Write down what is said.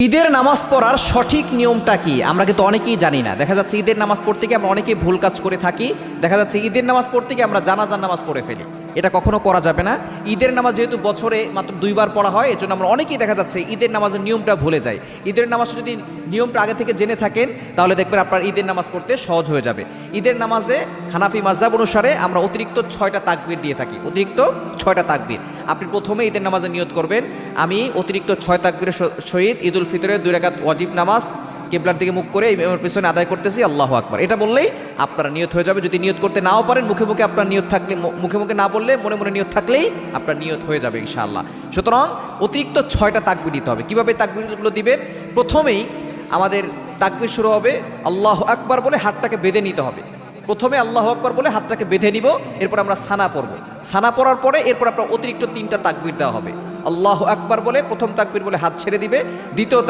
ঈদের নামাজ পড়ার সঠিক নিয়মটা কি আমরা কিন্তু অনেকেই জানি না। দেখা যাচ্ছে ঈদের নামাজ পড়তে গিয়ে আমরা অনেকেই ভুল কাজ করে থাকি। দেখা যাচ্ছে ঈদের নামাজ পড়তে গিয়ে আমরা জানাজার নামাজ পড়ে ফেলি। এটা কখনো করা যাবে না। ঈদের নামাজ যেহেতু বছরে মাত্র 2বার পড়া হয়, এজন্য আমরা অনেকেই দেখা যাচ্ছে ঈদের নামাজের নিয়মটা ভুলে যাই। ঈদের নামাজ যদি নিয়মটা আগে থেকে জেনে থাকেন তাহলে দেখবেন আপনার ঈদের নামাজ পড়তে সহজ হয়ে যাবে। ঈদের নামাজে হানাফি মাযহাব অনুসারে আমরা অতিরিক্ত 6টা তাকবীর দিয়ে থাকি। অতিরিক্ত 6টা তাকবীর। আপনি প্রথমে ঈদের নামাজে নিয়ত করবেন, আমি অতিরিক্ত 6 তাকবীরের সহিত ঈদুল ফিতরের 2 রাকাত ওয়াজিব নামাজ কিবলার দিকে মুখ করে ইমামের পিছনে আদায় করতেছি, আল্লাহু আকবার। এটা বললেই আপনার নিয়ত হয়ে যাবে। যদি নিয়ত করতে নাও পারেন, মুখে মুখে আপনার নিয়ত থাকলে, মুখে মুখে না বললে মনে মনে নিয়ত থাকলেই আপনার নিয়ত হয়ে যাবে ইনশাআল্লাহ। সুতরাং অতিরিক্ত 6টা তাকবীর দিতে হবে। কিভাবে তাকবীরগুলো দিবেন? প্রথমেই আমাদের তাকবীর শুরু হবে আল্লাহু আকবার বলে হাতটাকে বেঁধে নিতে হবে। প্রথমে আল্লাহু আকবার বলে হাতটাকে বেঁধে নিব, এরপর আমরা সানা পড়ব। সানা পড়ার পরে এরপর আপনার অতিরিক্ত 3টা তাকবীর দেওয়া হবে। আল্লাহু আকবার বলে প্রথম তাকবীর বলে হাত ছেড়ে দিবে, দ্বিতীয়